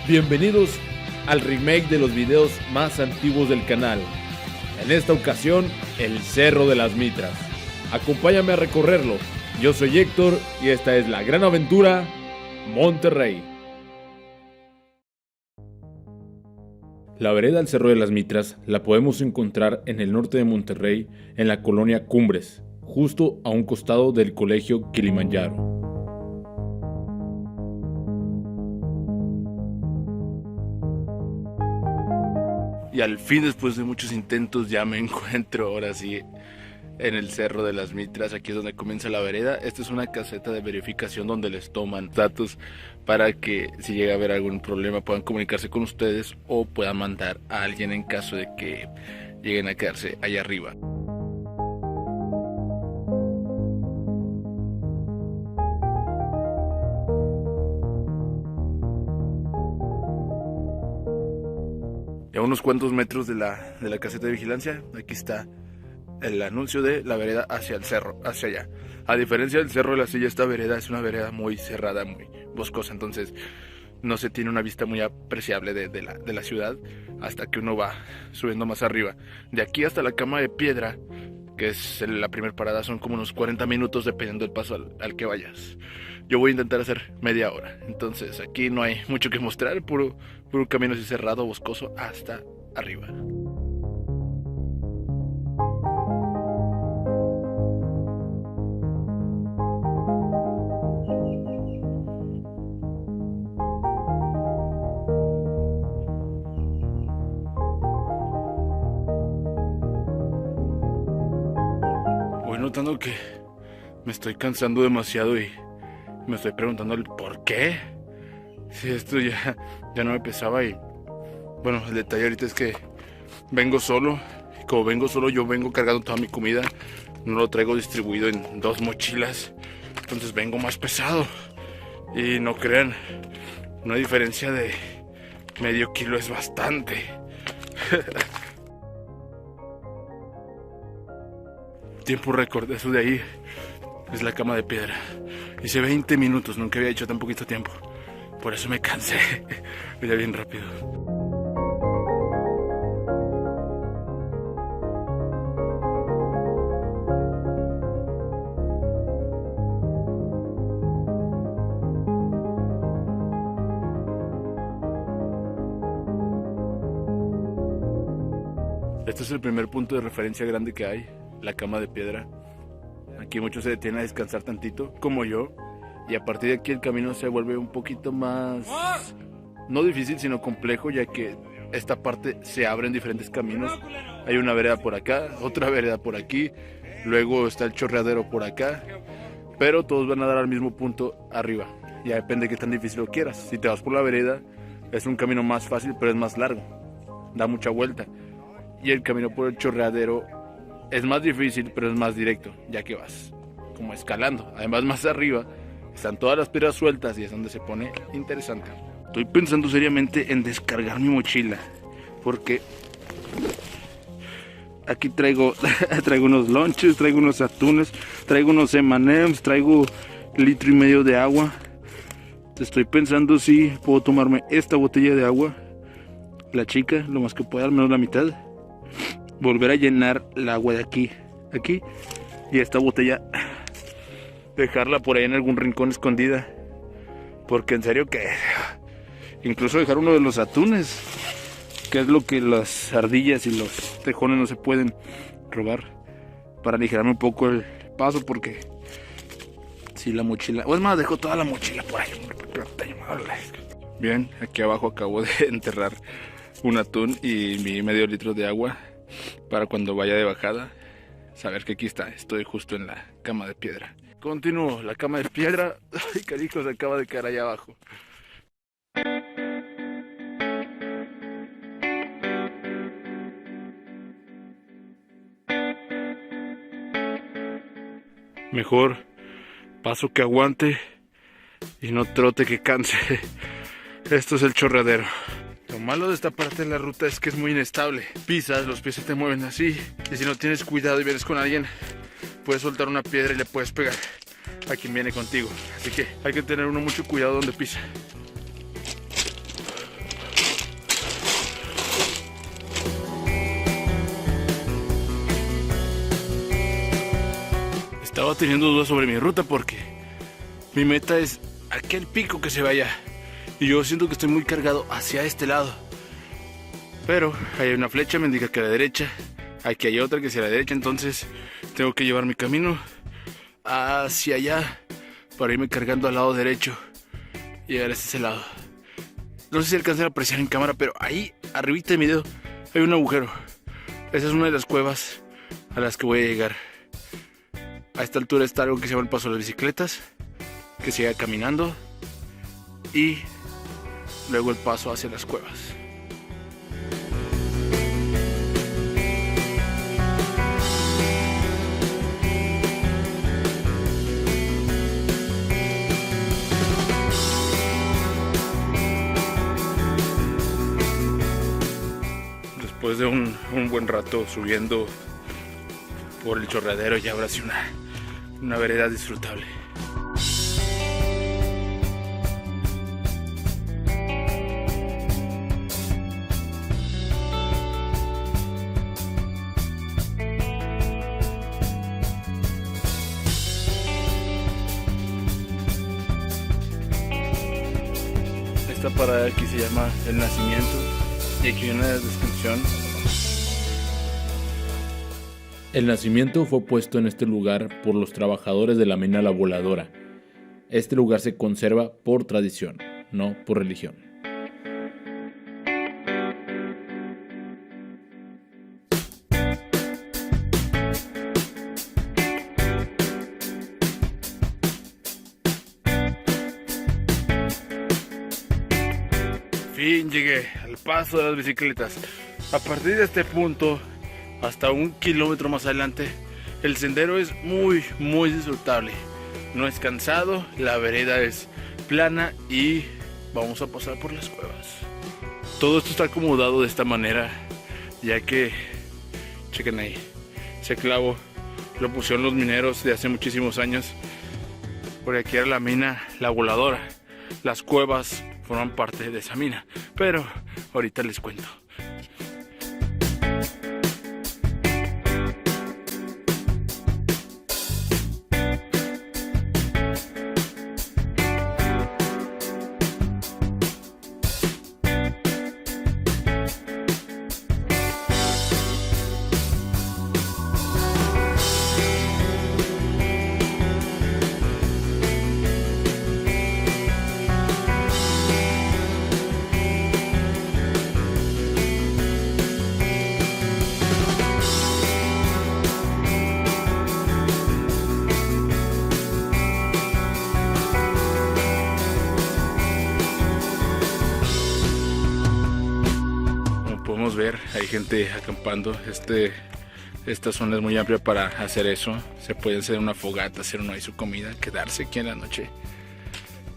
Bienvenidos al remake de los videos más antiguos del canal. En esta ocasión, el Cerro de las Mitras. Acompáñame a recorrerlo. Yo soy Héctor y esta es la gran aventura Monterrey. La vereda al Cerro de las Mitras la podemos encontrar en el norte de Monterrey, en la colonia Cumbres, justo a un costado del colegio Kilimanjaro. Y al fin, después de muchos intentos, ya me encuentro ahora sí en el Cerro de las Mitras. Aquí es donde comienza la vereda. Esta es una caseta de verificación donde les toman datos para que si llega a haber algún problema puedan comunicarse con ustedes o puedan mandar a alguien en caso de que lleguen a quedarse allá arriba. Y a unos cuantos metros de la caseta de vigilancia, aquí está el anuncio de la vereda hacia el cerro, hacia allá. A diferencia del Cerro de la Silla, esta vereda es una vereda muy cerrada, muy boscosa, entonces no se tiene una vista muy apreciable de la ciudad hasta que uno va subiendo más arriba. De aquí hasta la Cama de Piedra, que es la primera parada, son como unos 40 minutos dependiendo del paso al que vayas. Yo voy a intentar hacer media hora, entonces aquí no hay mucho que mostrar, puro camino así cerrado, boscoso, hasta arriba. Voy notando que me estoy cansando demasiado y me estoy preguntando el por qué. Si esto ya no me pesaba. Y bueno, el detalle ahorita es que vengo solo. Y como vengo solo, yo vengo cargando toda mi comida. No lo traigo distribuido en 2 mochilas. Entonces vengo más pesado. Y no crean, una diferencia de medio kilo es bastante. Tiempo récord, eso de ahí es la Cama de Piedra. Hice 20 minutos, nunca había hecho tan poquito tiempo. Por eso me cansé. Mira, bien rápido. Este es el primer punto de referencia grande que hay, la Cama de Piedra. Aquí muchos se detienen a descansar tantito, como yo. Y a partir de aquí el camino se vuelve un poquito más, no difícil, sino complejo, ya que esta parte se abre en diferentes caminos. Hay una vereda por acá, otra vereda por aquí, luego está el chorreadero por acá, pero todos van a dar al mismo punto arriba. Ya depende de qué tan difícil lo quieras. Si te vas por la vereda, es un camino más fácil, pero es más largo, da mucha vuelta. Y el camino por el chorreadero es más difícil, pero es más directo, ya que vas como escalando. Además, más arriba están todas las piedras sueltas y es donde se pone interesante. Estoy pensando seriamente en descargar mi mochila, porque aquí traigo unos lonches, traigo unos atunes, traigo unos M&M's, traigo 1,5 litros de agua. Estoy pensando si puedo tomarme esta botella de agua, la chica, lo más que pueda, al menos la mitad, volver a llenar el agua de aquí, y esta botella dejarla por ahí en algún rincón escondida, porque en serio que incluso dejar uno de los atunes, que es lo que las ardillas y los tejones no se pueden robar, para aligerarme un poco el paso, porque si la mochila, o es más, dejo toda la mochila por ahí. Bien, aquí abajo acabo de enterrar un atún y mi 1/2 litro de agua para cuando vaya de bajada saber que aquí está, estoy justo en la Cama de Piedra. Continúo, la Cama de Piedra. Ay, carijo, se acaba de caer allá abajo. Mejor paso que aguante y no trote que canse. Esto es el chorreadero. Lo malo de esta parte de la ruta es que es muy inestable. Pisas, los pies se te mueven así, y si no tienes cuidado y vienes con alguien, puedes soltar una piedra y le puedes pegar a quien viene contigo. Así que hay que tener mucho cuidado donde pisa. estado teniendo dudas sobre mi ruta porque mi meta es aquel pico que se ve allá. Y yo siento que estoy muy cargado hacia este lado. Pero hay una flecha, me indica que a la derecha. Aquí hay otra que hacia la derecha, entonces tengo que llevar mi camino hacia allá para irme cargando al lado derecho y llegar a ese lado. No sé si alcancé a apreciar en cámara, pero ahí arribita de mi dedo hay un agujero. Esa es una de las cuevas a las que voy a llegar. A esta altura está algo que se llama el paso de las bicicletas, que se llega caminando y luego el paso hacia las cuevas. Después de un buen rato subiendo por el chorreadero, ya ahora sí una vereda disfrutable. Esta parada aquí se llama El Nacimiento y aquí hay una descripción. El nacimiento fue puesto en este lugar por los trabajadores de la mina La Voladora. Este lugar se conserva por tradición, no por religión. Fin, llegué al paso de las bicicletas. A partir de este punto, hasta 1 kilómetro más adelante, el sendero es muy disfrutable. No es cansado, la vereda es plana y vamos a pasar por las cuevas. Todo esto está acomodado de esta manera, ya que, chequen ahí, ese clavo lo pusieron los mineros de hace muchísimos años. Por aquí era la mina La Voladora. Las cuevas forman parte de esa mina, pero ahorita les cuento. Podemos ver, hay gente acampando. Esta zona es muy amplia para hacer eso. Se puede hacer una fogata, hacer uno ahí su comida, quedarse aquí en la noche.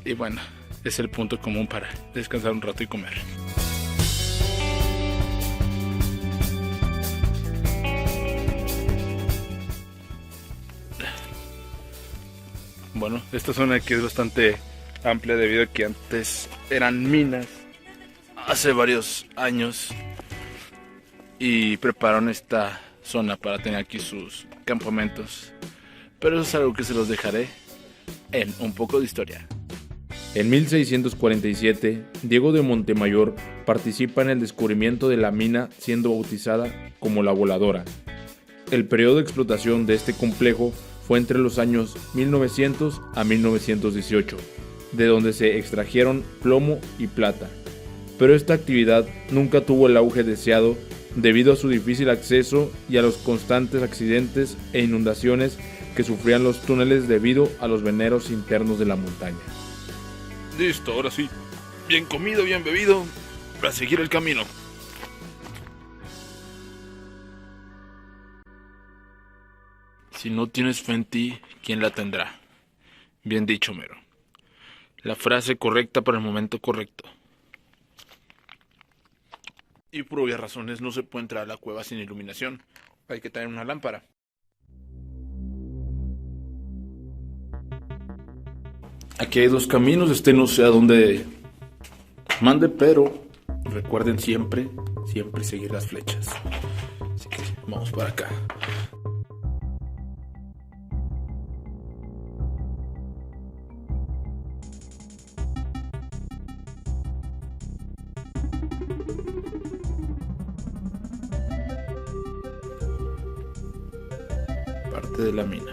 Y bueno, es el punto común para descansar un rato y comer. Bueno, esta zona aquí es bastante amplia debido a que antes eran minas hace varios años y prepararon esta zona para tener aquí sus campamentos, pero eso es algo que se los dejaré en un poco de historia. En 1647, Diego de Montemayor participa en el descubrimiento de la mina, siendo bautizada como La Voladora. El periodo de explotación de este complejo fue entre los años 1900 a 1918, de donde se extrajeron plomo y plata. Pero esta actividad nunca tuvo el auge deseado debido a su difícil acceso y a los constantes accidentes e inundaciones que sufrían los túneles debido a los veneros internos de la montaña. Listo, ahora sí. Bien comido, bien bebido, para seguir el camino. Si no tienes fe en ti, ¿quién la tendrá? Bien dicho, Mero. La frase correcta para el momento correcto. Y por obvias razones no se puede entrar a la cueva sin iluminación. Hay que tener una lámpara. Aquí hay dos caminos, no sé a dónde mande, pero recuerden siempre seguir las flechas. Así que vamos para acá. parte de la mina.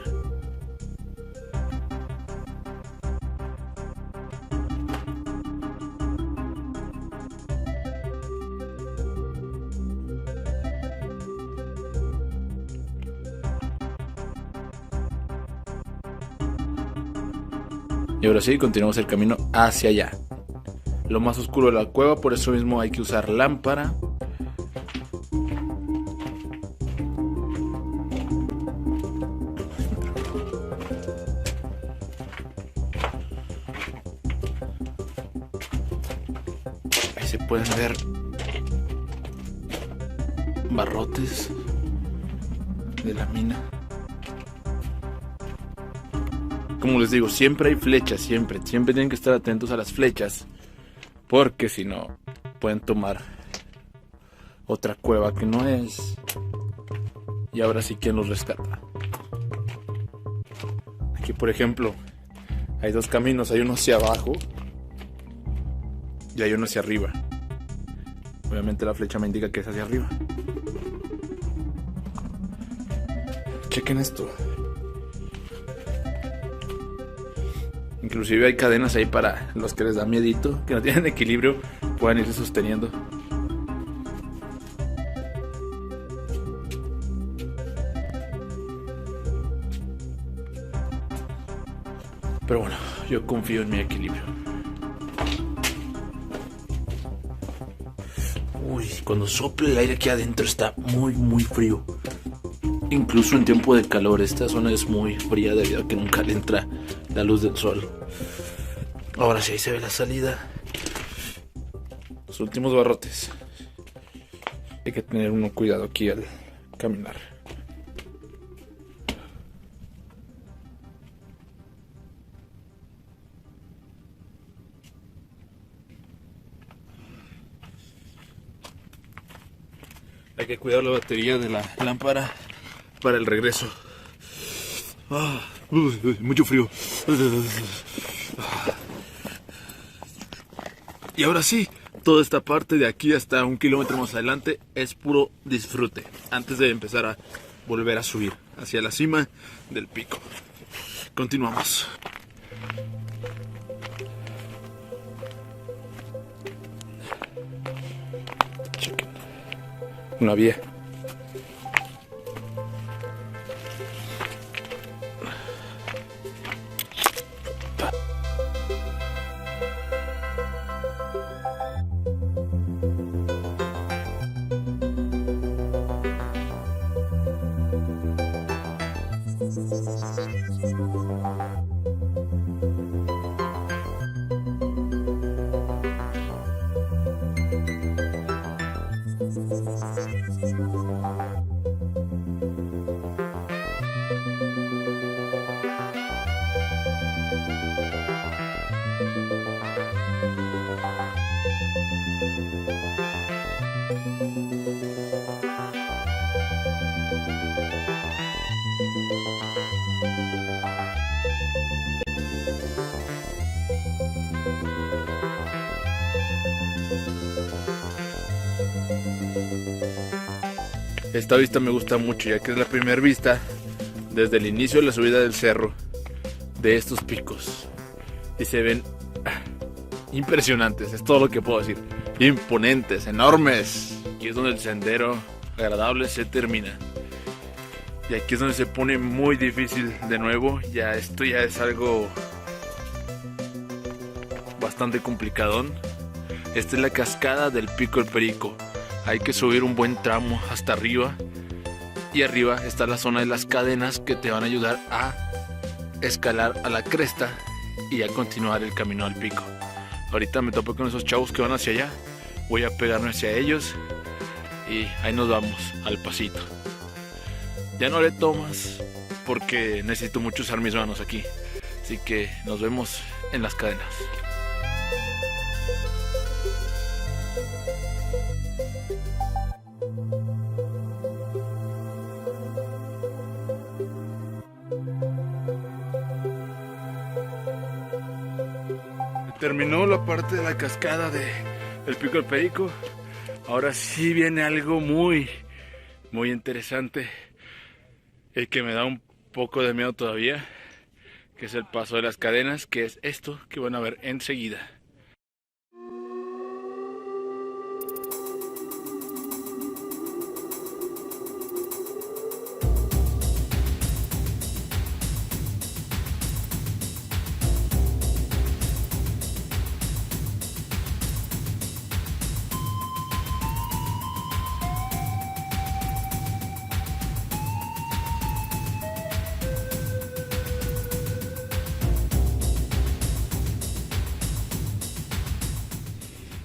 Y ahora sí, continuamos el camino hacia allá. Lo más oscuro de la cueva, por eso mismo hay que usar lámpara. Ahí se pueden ver barrotes de la mina. Como les digo, siempre hay flechas, siempre tienen que estar atentos a las flechas, porque si no, pueden tomar otra cueva que no es. Y ahora sí, ¿quién los rescata? Aquí, por ejemplo, hay dos caminos, hay uno hacia abajo y hay uno hacia arriba. Obviamente la flecha me indica que es hacia arriba. Chequen esto. Inclusive hay cadenas ahí para los que les da miedito, que no tienen equilibrio, puedan irse sosteniendo. Pero bueno, yo confío en mi equilibrio. Uy, cuando sopla el aire aquí adentro está muy frío. Incluso en tiempo de calor, esta zona es muy fría debido a que nunca le entra la luz del sol. Ahora sí, ahí se ve la salida. Los últimos barrotes. Hay que tener uno cuidado aquí al caminar. Hay que cuidar la batería de la lámpara para el regreso. Mucho frío. Y ahora sí, toda esta parte de aquí hasta 1 kilómetro más adelante es puro disfrute, antes de empezar a volver a subir hacia la cima del pico. Continuamos. Chequen. Una vía. Esta vista me gusta mucho, ya que es la primera vista desde el inicio de la subida del cerro de estos picos. Y se ven impresionantes, es todo lo que puedo decir. Imponentes, enormes. Aquí es donde el sendero agradable se termina. Y aquí es donde se pone muy difícil de nuevo. Esto ya es algo bastante complicadón. Esta es la cascada del Pico El Perico. Hay que subir un buen tramo hasta arriba. Y arriba está la zona de las cadenas que te van a ayudar a escalar a la cresta y a continuar el camino al pico. Ahorita me topo con esos chavos que van hacia allá. Voy a pegarme hacia ellos y ahí nos vamos al pasito. Ya no haré tomas porque necesito mucho usar mis manos aquí. Así que nos vemos en las cadenas. Terminó la parte de la cascada del Pico del Perico. Ahora sí viene algo muy interesante, el que me da un poco de miedo todavía, que es el paso de las cadenas, que es esto que van a ver enseguida.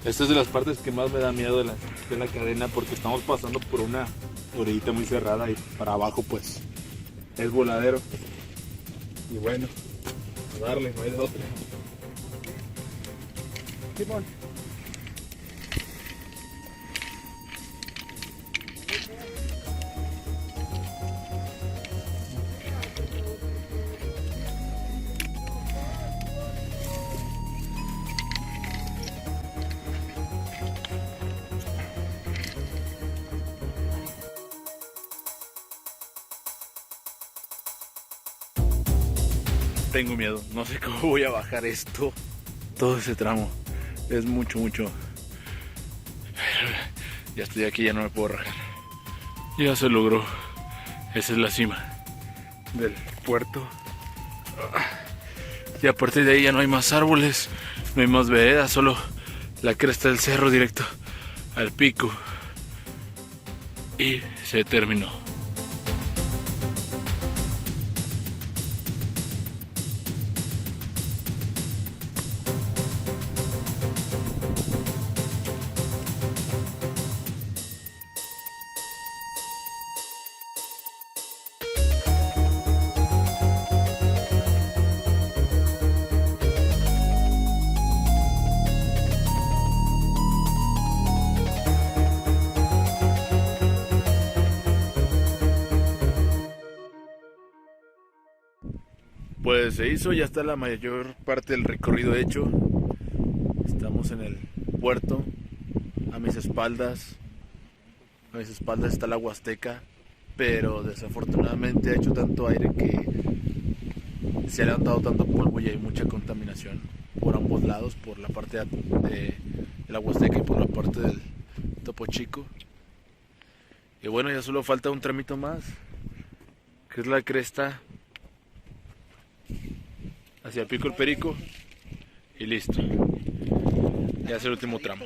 Esta es de las partes que más me da miedo de la cadena, porque estamos pasando por una orillita muy cerrada y para abajo pues es voladero. Y bueno, a darle, no hay de otra. Simón. Tengo miedo, no sé cómo voy a bajar esto. Todo ese tramo es mucho. Ya estoy aquí, ya no me puedo rajar. Ya se logró. Esa es la cima del puerto. Y a partir de ahí ya no hay más árboles, no hay más veredas, solo la cresta del cerro directo al pico. Y se terminó. Pues se hizo, ya está la mayor parte del recorrido hecho. Estamos en el puerto. A mis espaldas está la Huasteca, pero desafortunadamente ha hecho tanto aire que se ha levantado tanto polvo y hay mucha contaminación por ambos lados, por la parte de la Huasteca y por la parte del Topo Chico. Y bueno, ya solo falta un tramito más, que es la cresta hacia el Pico El Perico y listo. Ya es el último tramo.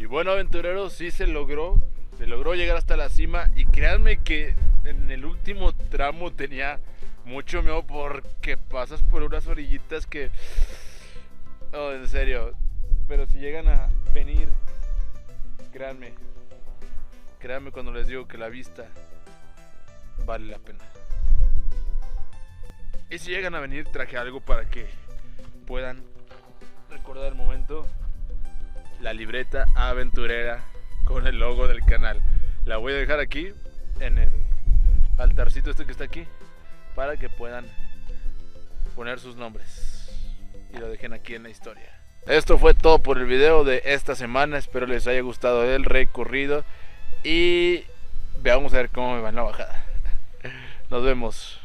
Bueno, aventureros, sí se logró llegar hasta la cima y créanme que en el último tramo tenía mucho miedo porque pasas por unas orillitas que... Oh, en serio, pero si llegan a venir, créanme cuando les digo que la vista vale la pena. Y si llegan a venir, traje algo para que puedan recordar el momento. La libreta aventurera con el logo del canal. La voy a dejar aquí en el altarcito este que está aquí para que puedan poner sus nombres y lo dejen aquí en la historia. Esto fue todo por el video de esta semana. Espero les haya gustado el recorrido y veamos a ver cómo me va en la bajada. Nos vemos.